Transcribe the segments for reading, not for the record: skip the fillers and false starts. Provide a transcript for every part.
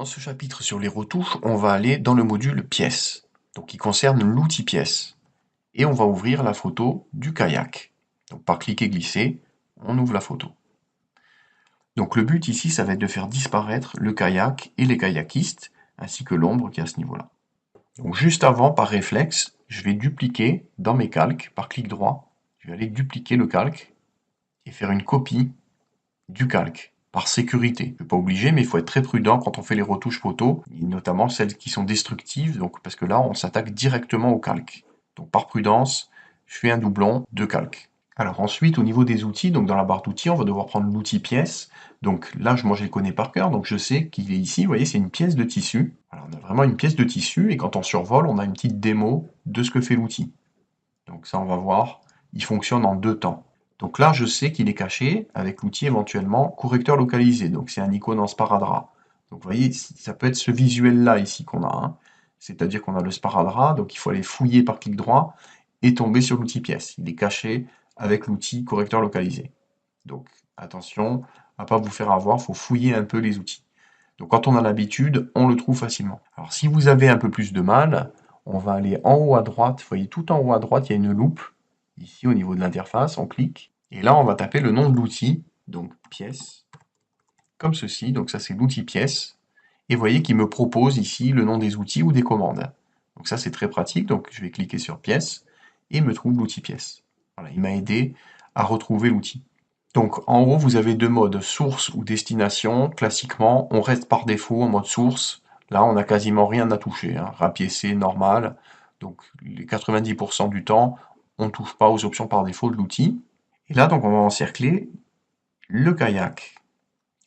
ce chapitre sur les retouches, on va aller dans le module pièces, donc qui concerne l'outil pièces. Et on va ouvrir la photo du kayak. Donc par cliquer-glisser, on ouvre la photo. Donc le but ici, ça va être de faire disparaître le kayak et les kayakistes, ainsi que l'ombre qui est à ce niveau-là. Donc juste avant, par réflexe, je vais dupliquer dans mes calques, par clic droit, je vais aller dupliquer le calque et faire une copie du calque, par sécurité. Je suis pas obligé, mais il faut être très prudent quand on fait les retouches photos, et notamment celles qui sont destructives, donc parce que là, on s'attaque directement au calque. Donc par prudence, je fais un doublon de calque. Alors ensuite, au niveau des outils, donc dans la barre d'outils, on va devoir prendre l'outil pièce. Donc là, moi je les connais par cœur, donc je sais qu'il est ici, vous voyez, c'est une pièce de tissu. Alors on a vraiment une pièce de tissu, et quand on survole, on a une petite démo de ce que fait l'outil. Donc ça, on va voir, il fonctionne en deux temps. Donc là, je sais qu'il est caché avec l'outil éventuellement correcteur localisé. Donc c'est un icône en sparadrap. Donc vous voyez, ça peut être ce visuel-là ici qu'on a, hein. C'est-à-dire qu'on a le sparadrap, donc il faut aller fouiller par clic droit et tomber sur l'outil pièce. Il est caché avec l'outil correcteur localisé. Donc attention à ne pas vous faire avoir, il faut fouiller un peu les outils. Donc quand on a l'habitude, on le trouve facilement. Alors si vous avez un peu plus de mal, on va aller en haut à droite. Vous voyez, tout en haut à droite, il y a une loupe. Ici, au niveau de l'interface, on clique. Et là, on va taper le nom de l'outil. Donc, pièce. Comme ceci. Donc, ça, c'est l'outil pièce. Et vous voyez qu'il me propose ici le nom des outils ou des commandes. Donc, ça, c'est très pratique. Donc, je vais cliquer sur pièce. Et il me trouve l'outil pièce. Voilà, il m'a aidé à retrouver l'outil. Donc, en haut, vous avez deux modes, source ou destination. Classiquement, on reste par défaut en mode source. Là, on n'a quasiment rien à toucher, hein. Rapiécer, normal. Donc, les 90% du temps, on ne touche pas aux options par défaut de l'outil. Et là, donc, on va encercler le kayak.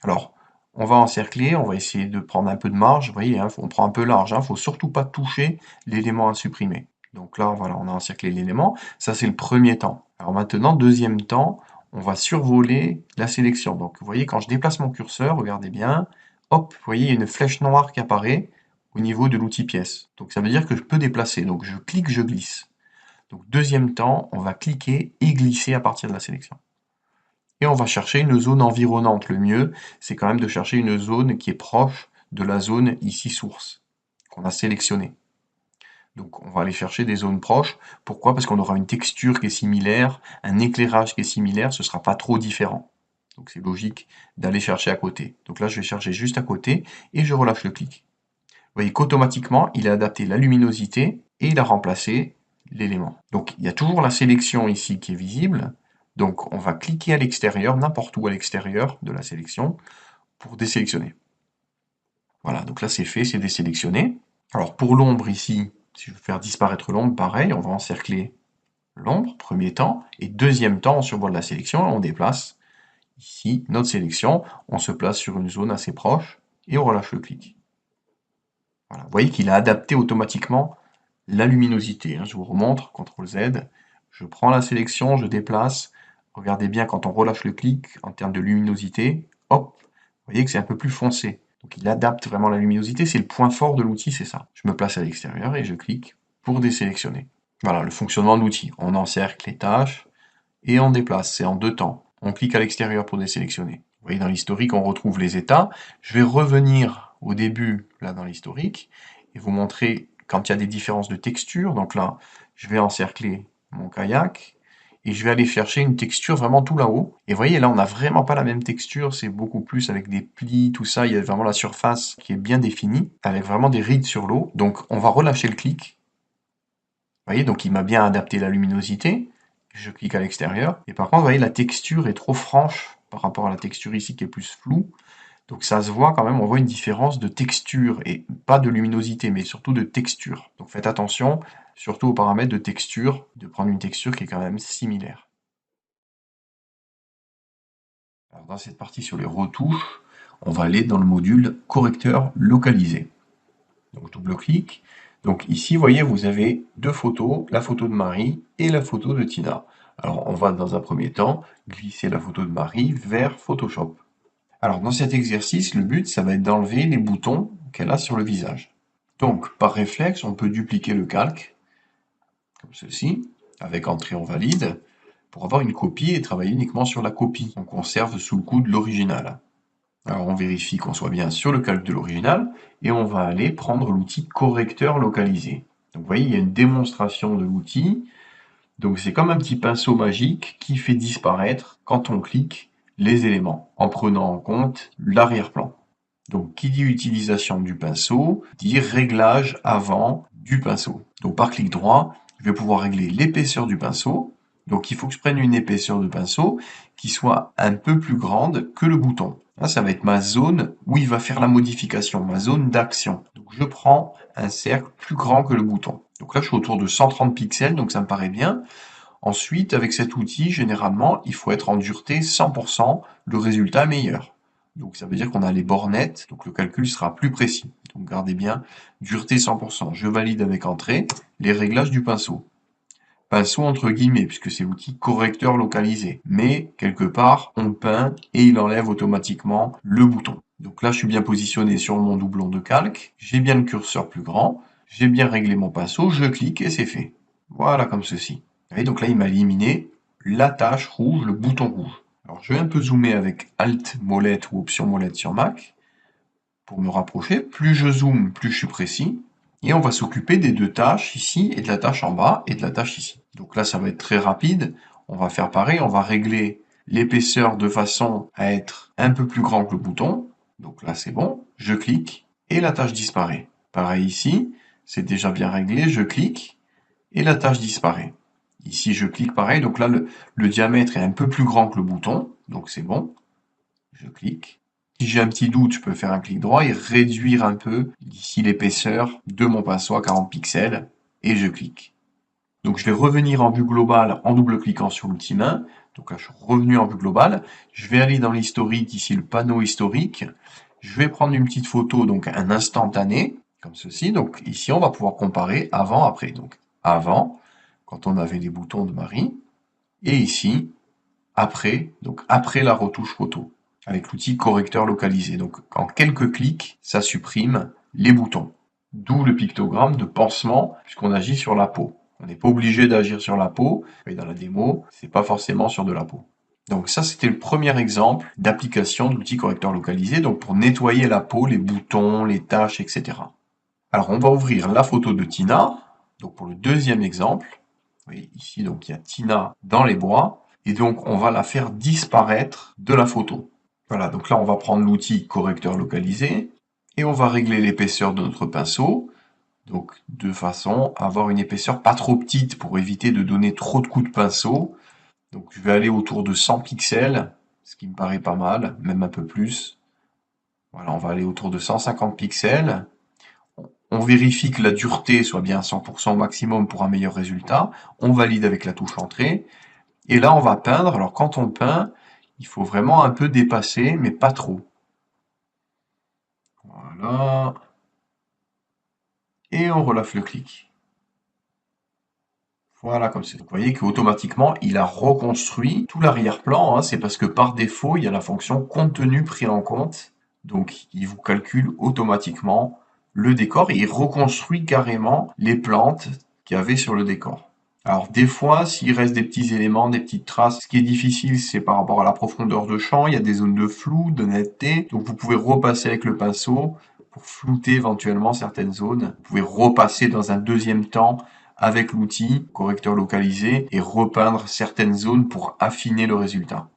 Alors, on va encercler, on va essayer de prendre un peu de marge. Vous voyez, hein, on prend un peu large, hein, faut surtout pas toucher l'élément à supprimer. Donc là, voilà, on a encerclé l'élément. Ça, c'est le premier temps. Alors maintenant, deuxième temps, on va survoler la sélection. Donc, vous voyez, quand je déplace mon curseur, regardez bien, hop, vous voyez, il y a une flèche noire qui apparaît au niveau de l'outil pièce. Donc, ça veut dire que je peux déplacer. Donc, je clique, je glisse. Donc, deuxième temps, on va cliquer et glisser à partir de la sélection. Et on va chercher une zone environnante. Le mieux, c'est quand même de chercher une zone qui est proche de la zone ici source, qu'on a sélectionnée. Donc on va aller chercher des zones proches. Pourquoi? Parce qu'on aura une texture qui est similaire, un éclairage qui est similaire, ce ne sera pas trop différent. Donc c'est logique d'aller chercher à côté. Donc là, je vais chercher juste à côté et je relâche le clic. Vous voyez qu'automatiquement, il a adapté la luminosité et il a remplacé l'élément. Donc il y a toujours la sélection ici qui est visible. Donc on va cliquer à l'extérieur, n'importe où à l'extérieur de la sélection, pour désélectionner. Voilà, donc là c'est fait, c'est désélectionné. Alors pour l'ombre ici, si je veux faire disparaître l'ombre, pareil, on va encercler l'ombre, premier temps, et deuxième temps, on survole la sélection, on déplace ici notre sélection, on se place sur une zone assez proche, et on relâche le clic. Voilà, vous voyez qu'il a adapté automatiquement la luminosité, hein. Je vous remontre, CTRL Z, je prends la sélection, je déplace, regardez bien quand on relâche le clic, en termes de luminosité, hop, vous voyez que c'est un peu plus foncé. Donc il adapte vraiment la luminosité, c'est le point fort de l'outil, c'est ça. Je me place à l'extérieur et je clique pour désélectionner. Voilà, le fonctionnement de l'outil. On encercle les tâches et on déplace, c'est en deux temps. On clique à l'extérieur pour désélectionner. Vous voyez, dans l'historique, on retrouve les états. Je vais revenir au début, là, dans l'historique, et vous montrer quand il y a des différences de texture. Donc là, je vais encercler mon kayak, et je vais aller chercher une texture vraiment tout là-haut. Et vous voyez, là, on n'a vraiment pas la même texture, c'est beaucoup plus avec des plis, tout ça. Il y a vraiment la surface qui est bien définie, avec vraiment des rides sur l'eau. Donc, on va relâcher le clic. Vous voyez, donc il m'a bien adapté la luminosité. Je clique à l'extérieur. Et par contre, vous voyez, la texture est trop franche par rapport à la texture ici qui est plus floue. Donc ça se voit quand même, on voit une différence de texture, et pas de luminosité, mais surtout de texture. Donc faites attention, surtout aux paramètres de texture, de prendre une texture qui est quand même similaire. Alors dans cette partie sur les retouches, on va aller dans le module correcteur localisé. Donc double-clic. Donc ici, vous voyez, vous avez deux photos, la photo de Marie et la photo de Tina. Alors on va dans un premier temps glisser la photo de Marie vers Photoshop. Alors dans cet exercice, le but, ça va être d'enlever les boutons qu'elle a sur le visage. Donc par réflexe, on peut dupliquer le calque, comme ceci, avec entrée on valide, pour avoir une copie et travailler uniquement sur la copie. On conserve sous le coude l'original. Alors on vérifie qu'on soit bien sur le calque de l'original et on va aller prendre l'outil correcteur localisé. Donc vous voyez, il y a une démonstration de l'outil. Donc c'est comme un petit pinceau magique qui fait disparaître, quand on clique, les éléments, en prenant en compte l'arrière-plan. Donc qui dit utilisation du pinceau, dit réglage avant du pinceau. Donc par clic droit, je vais pouvoir régler l'épaisseur du pinceau. Donc il faut que je prenne une épaisseur de pinceau qui soit un peu plus grande que le bouton. Là, ça va être ma zone où il va faire la modification, ma zone d'action. Donc je prends un cercle plus grand que le bouton. Donc là, je suis autour de 130 pixels, donc ça me paraît bien. Ensuite, avec cet outil, généralement, il faut être en dureté 100%, le résultat est meilleur. Donc ça veut dire qu'on a les bornettes, donc le calcul sera plus précis. Donc gardez bien, dureté 100%. Je valide avec entrée les réglages du pinceau. Pinceau entre guillemets, puisque c'est l'outil correcteur localisé. Mais, quelque part, on peint et il enlève automatiquement le bouton. Donc là, je suis bien positionné sur mon doublon de calque, j'ai bien le curseur plus grand, j'ai bien réglé mon pinceau, je clique et c'est fait. Voilà, comme ceci. Et donc là, il m'a éliminé la tâche rouge, le bouton rouge. Alors, je vais un peu zoomer avec Alt molette ou Option molette sur Mac pour me rapprocher. Plus je zoome, plus je suis précis. Et on va s'occuper des deux tâches ici et de la tâche en bas et de la tâche ici. Donc là, ça va être très rapide. On va faire pareil, on va régler l'épaisseur de façon à être un peu plus grand que le bouton. Donc là, c'est bon. Je clique et la tâche disparaît. Pareil ici, c'est déjà bien réglé. Je clique et la tâche disparaît. Ici, je clique pareil. Donc là, le diamètre est un peu plus grand que le bouton. Donc c'est bon. Je clique. Si j'ai un petit doute, je peux faire un clic droit et réduire un peu ici l'épaisseur de mon pinceau à 40 pixels et je clique. Donc je vais revenir en vue globale en double-cliquant sur l'outil main. Donc là, je suis revenu en vue globale. Je vais aller dans l'historique, ici le panneau historique. Je vais prendre une petite photo, donc un instantané, comme ceci. Donc ici, on va pouvoir comparer avant, après. Donc avant, quand on avait les boutons de Marie, et ici, après, donc après la retouche photo avec l'outil correcteur localisé. Donc en quelques clics, ça supprime les boutons. D'où le pictogramme de pansement, puisqu'on agit sur la peau. On n'est pas obligé d'agir sur la peau, mais dans la démo, c'est pas forcément sur de la peau. Donc ça, c'était le premier exemple d'application de l'outil correcteur localisé, donc pour nettoyer la peau, les boutons, les taches, etc. Alors on va ouvrir la photo de Tina, donc pour le deuxième exemple. Vous voyez ici, donc il y a Tina dans les bois, et donc on va la faire disparaître de la photo. Voilà, donc là, on va prendre l'outil correcteur localisé et on va régler l'épaisseur de notre pinceau, donc de façon à avoir une épaisseur pas trop petite pour éviter de donner trop de coups de pinceau. Donc je vais aller autour de 100 pixels, ce qui me paraît pas mal, même un peu plus. Voilà, on va aller autour de 150 pixels. On vérifie que la dureté soit bien à 100% au maximum pour un meilleur résultat. On valide avec la touche entrée. Et là, on va peindre. Alors quand on peint, il faut vraiment un peu dépasser, mais pas trop. Voilà. Et on relâche le clic. Voilà, comme ça. Vous voyez qu'automatiquement, il a reconstruit tout l'arrière-plan, hein. C'est parce que par défaut, il y a la fonction contenu pris en compte. Donc, il vous calcule automatiquement le décor et il reconstruit carrément les plantes qu'il y avait sur le décor. Alors, des fois, s'il reste des petits éléments, des petites traces, ce qui est difficile, c'est par rapport à la profondeur de champ. Il y a des zones de flou, de netteté. Donc, vous pouvez repasser avec le pinceau pour flouter éventuellement certaines zones. Vous pouvez repasser dans un deuxième temps avec l'outil correcteur localisé et repeindre certaines zones pour affiner le résultat.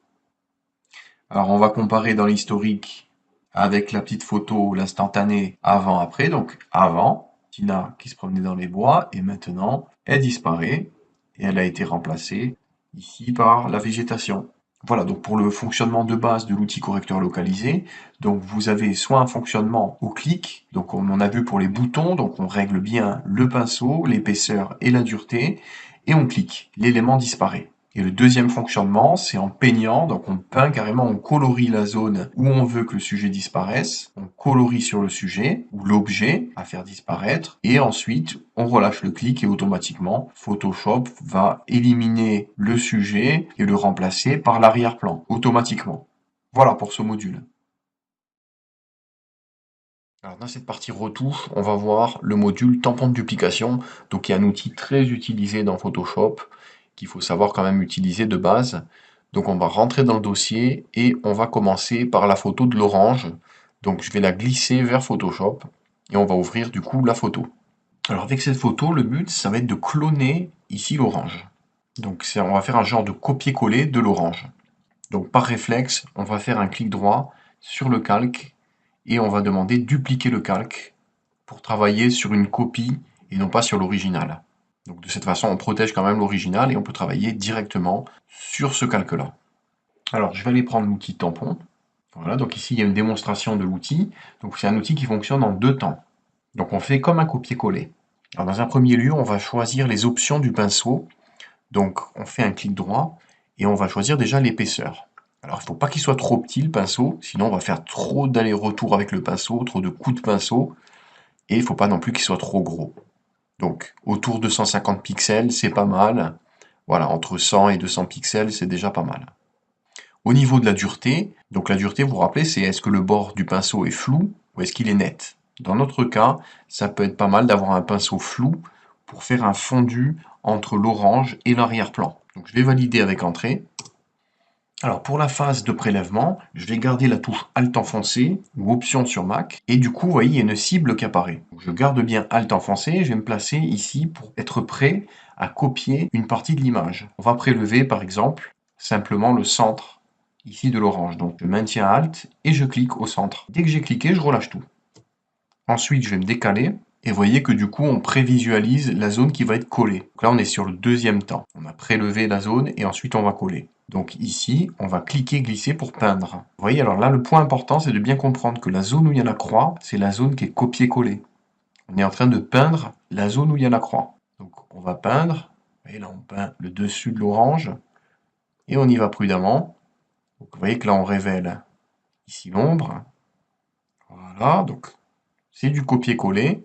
Alors on va comparer dans l'historique avec la petite photo, l'instantané avant-après. Donc avant, Tina qui se promenait dans les bois et maintenant elle disparaît et elle a été remplacée ici par la végétation. Voilà, donc pour le fonctionnement de base de l'outil correcteur localisé, donc vous avez soit un fonctionnement au clic, donc comme on a vu pour les boutons, donc on règle bien le pinceau, l'épaisseur et la dureté, et on clique, l'élément disparaît. Et le deuxième fonctionnement, c'est en peignant, donc on peint carrément, on colorie la zone où on veut que le sujet disparaisse, on colorie sur le sujet ou l'objet à faire disparaître, et ensuite on relâche le clic et automatiquement Photoshop va éliminer le sujet et le remplacer par l'arrière-plan, automatiquement. Voilà pour ce module. Alors dans cette partie retouche, on va voir le module tampon de duplication, donc qui est un outil très utilisé dans Photoshop, qu'il faut savoir quand même utiliser de base. Donc on va rentrer dans le dossier et on va commencer par la photo de l'orange. Donc je vais la glisser vers Photoshop et on va ouvrir du coup la photo. Alors avec cette photo, le but, ça va être de cloner ici l'orange. Donc on va faire un genre de copier-coller de l'orange. Donc par réflexe, on va faire un clic droit sur le calque et on va demander dupliquer le calque pour travailler sur une copie et non pas sur l'original. Donc de cette façon, on protège quand même l'original et on peut travailler directement sur ce calque-là. Alors je vais aller prendre l'outil tampon. Voilà, donc ici il y a une démonstration de l'outil. Donc c'est un outil qui fonctionne en deux temps. Donc on fait comme un copier-coller. Alors dans un premier lieu, on va choisir les options du pinceau. Donc on fait un clic droit et on va choisir déjà l'épaisseur. Alors il ne faut pas qu'il soit trop petit le pinceau, sinon on va faire trop d'aller-retour avec le pinceau, trop de coups de pinceau, et il ne faut pas non plus qu'il soit trop gros. Donc autour de 150 pixels, c'est pas mal. Voilà, entre 100 et 200 pixels, c'est déjà pas mal. Au niveau de la dureté, donc la dureté, vous vous rappelez, c'est est-ce que le bord du pinceau est flou ou est-ce qu'il est net? Dans notre cas, ça peut être pas mal d'avoir un pinceau flou pour faire un fondu entre l'orange et l'arrière-plan. Donc je vais valider avec Entrée. Alors pour la phase de prélèvement, je vais garder la touche Alt enfoncé ou Option sur Mac. Et du coup, vous voyez, il y a une cible qui apparaît. Donc je garde bien Alt enfoncé, je vais me placer ici pour être prêt à copier une partie de l'image. On va prélever par exemple simplement le centre ici de l'orange. Donc je maintiens Alt et je clique au centre. Dès que j'ai cliqué, je relâche tout. Ensuite, je vais me décaler. Et vous voyez que du coup, on prévisualise la zone qui va être collée. Donc là, on est sur le deuxième temps. On a prélevé la zone et ensuite on va coller. Donc ici, on va cliquer, glisser pour peindre. Vous voyez, alors là, le point important, c'est de bien comprendre que la zone où il y a la croix, c'est la zone qui est copier-coller. On est en train de peindre la zone où il y a la croix. Donc on va peindre. Vous voyez, là, on peint le dessus de l'orange. Et on y va prudemment. Donc vous voyez que là, on révèle ici l'ombre. Voilà, donc c'est du copier-coller.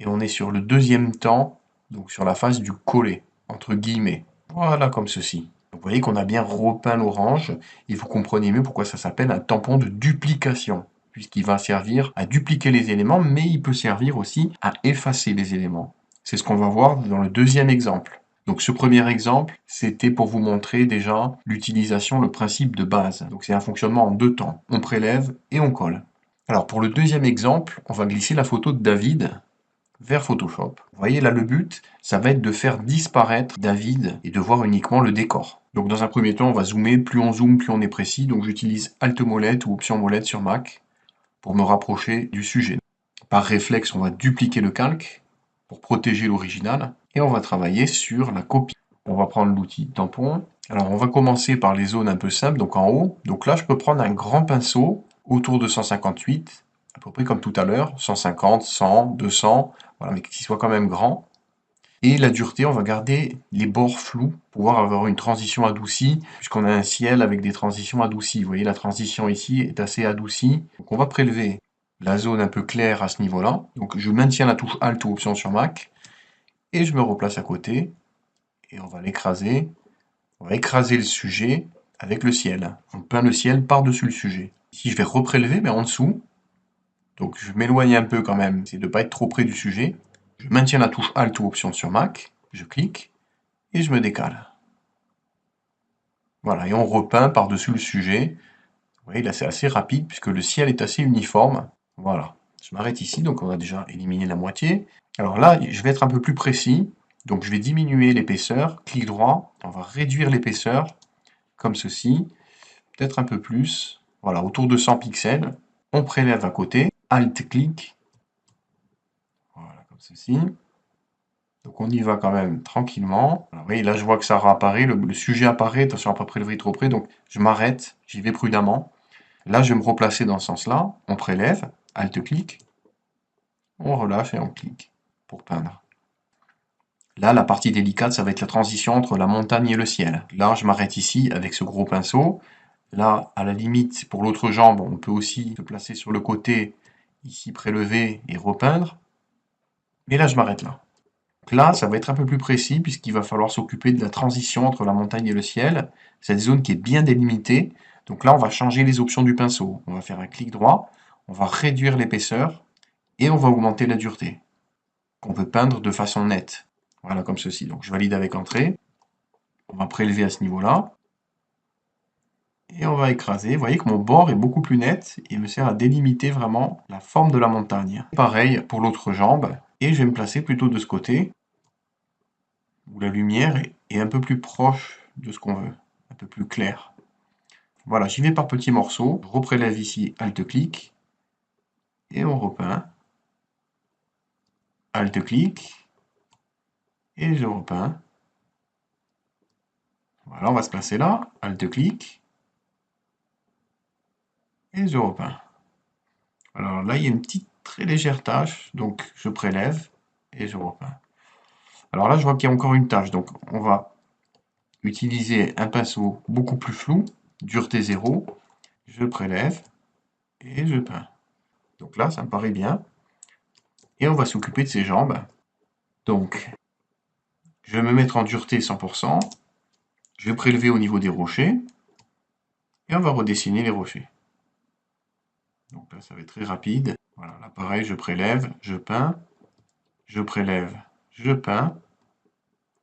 Et on est sur le deuxième temps, donc sur la phase du coller, entre guillemets. Voilà, comme ceci. Donc, vous voyez qu'on a bien repeint l'orange, et vous comprenez mieux pourquoi ça s'appelle un tampon de duplication, puisqu'il va servir à dupliquer les éléments, mais il peut servir aussi à effacer les éléments. C'est ce qu'on va voir dans le deuxième exemple. Donc ce premier exemple, c'était pour vous montrer déjà l'utilisation, le principe de base. Donc c'est un fonctionnement en deux temps. On prélève et on colle. Alors pour le deuxième exemple, on va glisser la photo de David vers Photoshop. Vous voyez là le but, ça va être de faire disparaître David et de voir uniquement le décor. Donc dans un premier temps, on va zoomer, plus on zoome, plus on est précis. Donc j'utilise Alt molette ou Option molette sur Mac pour me rapprocher du sujet. Par réflexe, on va dupliquer le calque pour protéger l'original et on va travailler sur la copie. On va prendre l'outil tampon. Alors on va commencer par les zones un peu simples, donc en haut. Donc là, je peux prendre un grand pinceau autour de 158, à peu près comme tout à l'heure, 150, 100, 200, voilà, mais qu'il soit quand même grand. Et la dureté, on va garder les bords flous pour pouvoir avoir une transition adoucie, puisqu'on a un ciel avec des transitions adoucies. Vous voyez, la transition ici est assez adoucie. Donc on va prélever la zone un peu claire à ce niveau-là. Donc je maintiens la touche Alt ou Option sur Mac, et je me replace à côté, et on va l'écraser. On va écraser le sujet avec le ciel. On peint le ciel par-dessus le sujet. Ici, je vais reprélever, mais en dessous. Donc je m'éloigne un peu quand même, c'est de ne pas être trop près du sujet. Je maintiens la touche Alt ou Option sur Mac, je clique, et je me décale. Voilà, et on repeint par-dessus le sujet. Vous voyez, là c'est assez rapide, puisque le ciel est assez uniforme. Voilà, je m'arrête ici, donc on a déjà éliminé la moitié. Alors là, je vais être un peu plus précis, donc je vais diminuer l'épaisseur, clic droit, on va réduire l'épaisseur, comme ceci, peut-être un peu plus, voilà, autour de 100 pixels. On prélève à côté, Alt-clic, voilà, comme ceci. Donc on y va quand même tranquillement. Alors, vous voyez, là je vois que ça réapparaît, le sujet apparaît, attention à ne pas prélever trop près, donc je m'arrête, j'y vais prudemment. Là je vais me replacer dans ce sens-là, on prélève, Alt-clic, on relâche et on clique pour peindre. Là, la partie délicate, ça va être la transition entre la montagne et le ciel. Là, je m'arrête ici avec ce gros pinceau. Là, à la limite, pour l'autre jambe, on peut aussi se placer sur le côté, ici prélever et repeindre. Mais là, je m'arrête là. Donc là, ça va être un peu plus précis puisqu'il va falloir s'occuper de la transition entre la montagne et le ciel. Cette zone qui est bien délimitée. Donc là, on va changer les options du pinceau. On va faire un clic droit, on va réduire l'épaisseur et on va augmenter la dureté. On peut peindre de façon nette. Voilà, comme ceci. Donc je valide avec Entrée. On va prélever à ce niveau-là. Et on va écraser. Vous voyez que mon bord est beaucoup plus net et me sert à délimiter vraiment la forme de la montagne. Pareil pour l'autre jambe. Et je vais me placer plutôt de ce côté, où la lumière est un peu plus proche de ce qu'on veut, un peu plus clair. Voilà, j'y vais par petits morceaux. Je reprélève ici, Alt-clic, et on repeint. Alt-clic, et je repeins. Voilà, on va se placer là. Alt-clic, et je repeins. Alors là, il y a une petite très légère tache, donc je prélève, et je repeins. Alors là, je vois qu'il y a encore une tache, donc on va utiliser un pinceau beaucoup plus flou, dureté 0. Je prélève, et je peins. Donc là, ça me paraît bien. Et on va s'occuper de ses jambes. Donc, je vais me mettre en dureté 100%. Je vais prélever au niveau des rochers. Et on va redessiner les rochers. Donc là, ça va être très rapide. Voilà, là pareil, je prélève, je peins. Je prélève, je peins.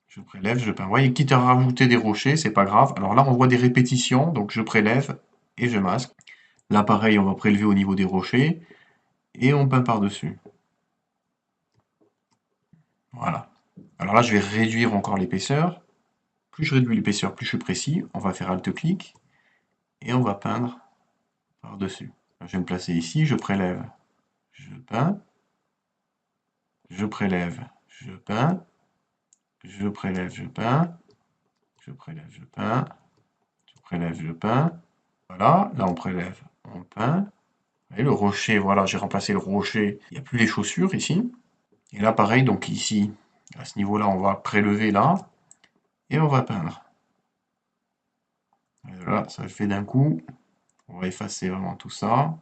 Je prélève, je peins. Vous voyez, quitte à rajouter des rochers, c'est pas grave. Alors là, on voit des répétitions. Donc je prélève et je masque. Là, pareil, on va prélever au niveau des rochers. Et on peint par-dessus. Voilà. Alors là, je vais réduire encore l'épaisseur. Plus je réduis l'épaisseur, plus je suis précis. On va faire Alt-clic et on va peindre par-dessus. Je vais me placer ici, je prélève, je peins, je prélève, je peins, je prélève, je peins, je prélève, je peins, je prélève, je peins. Voilà, là on prélève, on peint. Et le rocher, voilà, j'ai remplacé le rocher. Il n'y a plus les chaussures ici. Et là, pareil, donc ici, à ce niveau-là, on va prélever là et on va peindre. Et voilà, ça le fait d'un coup. On va effacer vraiment tout ça.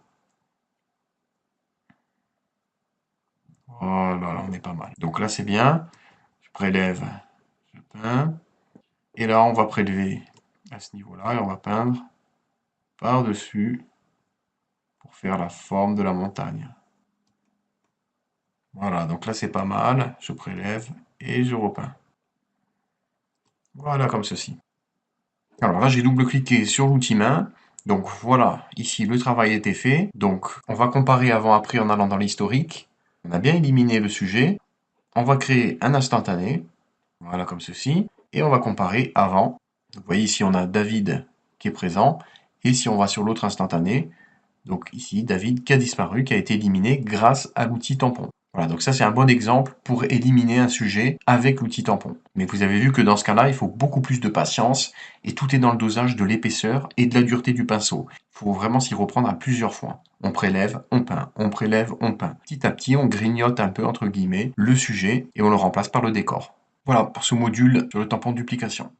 Voilà, là, on est pas mal. Donc là, c'est bien. Je prélève, je peins. Et là, on va prélever à ce niveau-là et on va peindre par-dessus pour faire la forme de la montagne. Voilà, donc là, c'est pas mal. Je prélève et je repeins. Voilà, comme ceci. Alors là, j'ai double-cliqué sur l'outil main. Donc voilà, ici, le travail a été fait. Donc, on va comparer avant-après en allant dans l'historique. On a bien éliminé le sujet. On va créer un instantané. Voilà, comme ceci. Et on va comparer avant. Vous voyez ici, on a David qui est présent. Et si on va sur l'autre instantané, donc ici, David qui a disparu, qui a été éliminé grâce à l'outil tampon. Voilà, donc ça c'est un bon exemple pour éliminer un sujet avec l'outil tampon. Mais vous avez vu que dans ce cas-là, il faut beaucoup plus de patience et tout est dans le dosage de l'épaisseur et de la dureté du pinceau. Il faut vraiment s'y reprendre à plusieurs fois. On prélève, on peint, on prélève, on peint. Petit à petit, on grignote un peu, entre guillemets, le sujet et on le remplace par le décor. Voilà pour ce module sur le tampon de duplication.